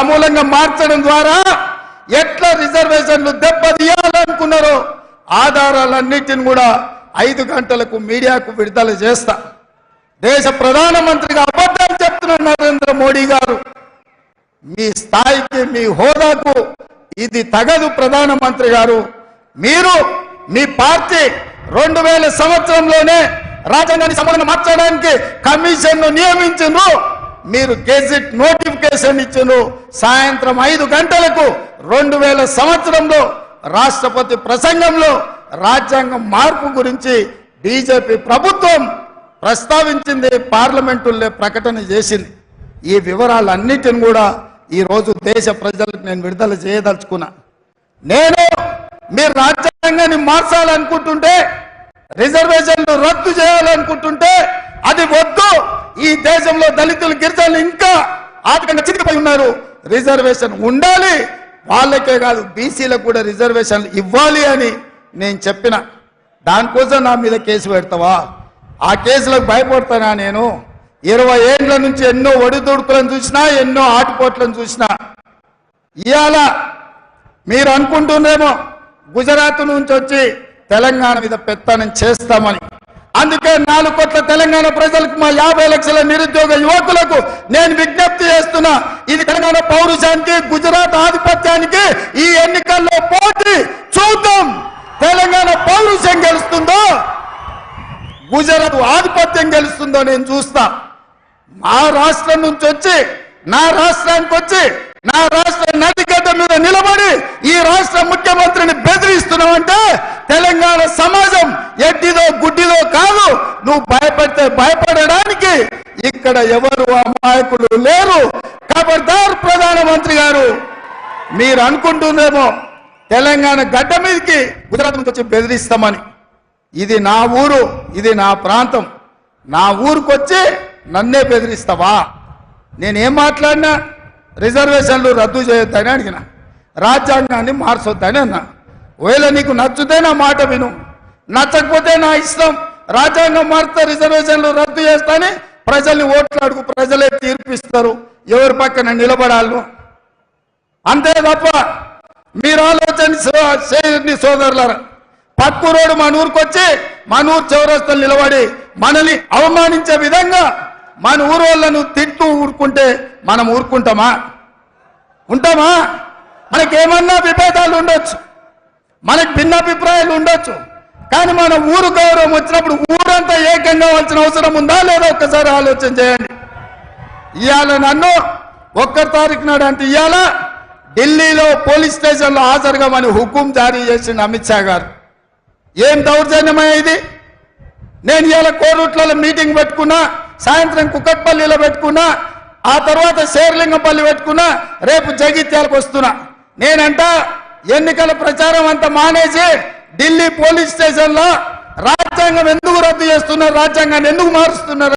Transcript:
సమూలంగా మార్చడం ద్వారా ఎట్లా రిజర్వేషన్లు దెబ్బతీయాలనుకున్నారో ఆధారాలన్నిటిని కూడా 5 గంటలకు మీడియాకు విడుదల చేస్తా. దేశ ప్రధానమంత్రిగా అబద్ధాలు చెప్తున్న నరేంద్ర మోడీ గారు, మీ స్థాయికి మీ హోదాకు ఇది తగదు. ప్రధానమంత్రి గారు, మీరు మీ పార్టీ 2000 సంవత్సరంలోనే రాజ్యాంగాన్ని సమూలంగా మార్చడానికి కమిషన్ను నియమించారు. మీరు గెజిట్ నోటిఫికేషన్ ఇచ్చారు. సాయంత్రం 5 గంటలకు 2000 సంవత్సరంలో రాష్ట్రపతి ప్రసంగంలో రాజ్యాంగం మార్పు గురించి బీజేపీ ప్రభుత్వం ప్రస్తావించింది, పార్లమెంటులో ప్రకటన చేసింది. ఈ వివరాలన్నిటిని కూడా ఈరోజు దేశ ప్రజలకు నేను విడుదల చేయదలుచుకున్నా. నేను మీరు రాజ్యాంగాన్ని మార్చాలనుకుంటుంటే, రిజర్వేషన్లు రద్దు చేయాలనుకుంటుంటే అది వద్దు. ఈ దేశంలో దళితులు గిరిజనులు ఇంకా ఆర్థికంగా చితికిపోయి ఉన్నారు. రిజర్వేషన్ ఉండాలి, వాళ్ళకే కాదు బీసీలకు కూడా రిజర్వేషన్లు ఇవ్వాలి అని నేను చెప్పిన. దానికోసం నా మీద కేసు పెడతావా? ఆ కేసులకు భయపడతానా? నేను 20 ఏళ్ల నుంచి ఎన్నో ఒడిదుడుకులను చూసినా, ఎన్నో ఆటుపోట్లను చూసినా. ఇవాళ మీరు అనుకుంటున్నారేమో గుజరాత్ నుంచి వచ్చి తెలంగాణ మీద పెత్తనం చేస్తామని. అందుకే 4 కోట్ల తెలంగాణ ప్రజలకు, మా 50 లక్షల నిరుద్యోగ యువకులకు నేను విజ్ఞప్తి చేస్తున్నా. ఇది తెలంగాణ పౌరుషానికి, గుజరాత్ ఆధిపత్యానికి ఈ ఎన్నికల్లో పోటీ. చూద్దాం తెలంగాణ పౌరుషం గెలుస్తుందో, గుజరాత్ ఆధిపత్యం గెలుస్తుందో నేను చూస్తా. మా రాష్ట్రం నుంచి వచ్చి, నా రాష్ట్రానికి వచ్చి, నా రాష్ట్ర నడిగడ్డ మీద నిలబడి ఈ రాష్ట్ర ముఖ్యమంత్రిని బెదిరిస్తున్నావంటే తెలంగాణ సమాజం ఎడ్డిదో గుడ్డిదో కాదు. నువ్వు భయపడితే భయపడడానికి ఇక్కడ ఎవరు అమాయకులు లేరు. ఖబర్దార్ ప్రధానమంత్రి గారు, మీరు అనుకుంటున్నారేమో తెలంగాణ గడ్డ మీదకి గుజరాత్ నుంచి వచ్చి బెదిరిస్తామని. ఇది నా ఊరు, ఇది నా ప్రాంతం. నా ఊరికి వచ్చి నన్నే బెదిరిస్తావా? నేనేం మాట్లాడినా రిజర్వేషన్లు రద్దు చేయొద్దని అడిగిన, రాజ్యాంగాన్ని మార్చొద్దని అన్నా. ఒకవేళ నీకు నచ్చితే నా మాట విను, నచ్చకపోతే నా ఇష్టం. రాజ్యాంగం మారితే రిజర్వేషన్లు రద్దు చేస్తాని ప్రజల్ని ఓట్లు అడుగు, ప్రజలే తీర్పిస్తారు ఎవరి పక్కన నిలబడాలను. అంతే తప్ప మీరు ఆలోచన చేయండి సోదరులారా. పక్కూరోడు మన ఊరికి వచ్చి మన ఊరు చౌరస్తలు నిలబడి మనల్ని అవమానించే విధంగా మన ఊరు వాళ్ళను తిట్టు ఊరుకుంటే మనం ఊరుకుంటామా? ఉంటామా? మనకేమన్నా విభేదాలు ఉండొచ్చు, మనకు భిన్నాభిప్రాయాలు ఉండొచ్చు, కానీ మన ఊరు గౌరవం వచ్చినప్పుడు ఊరంతా ఏకంగా కావాల్సిన అవసరం ఉందా లేదా ఒక్కసారి ఆలోచన చేయండి. ఇవాళ నన్ను 1 తారీఖు నాడు అంటే ఇవాళ ఢిల్లీలో పోలీస్ స్టేషన్లో హాజరుగామని హుకుం జారీ చేసిండు అమిత్ షా గారు. ఏం దౌర్జన్యమయ్యా ఇది? నేను ఇవాళ కోరుట్లలో మీటింగ్ పెట్టుకున్నా, సాయంత్రం కుక్కట్పల్లిలో పెట్టుకున్నా, ఆ తర్వాత శేర్లింగంపల్లి పెట్టుకున్నా, రేపు జగిత్యాలకు వస్తున్నా. నేనంట ఎన్నికల ప్రచారం అంతా మానేసి ఢిల్లీ పోలీస్ స్టేషన్లో రాజ్యాంగం ఎందుకు రద్దు చేస్తున్నారు, రాజ్యాంగాన్ని ఎందుకు మారుస్తున్నారు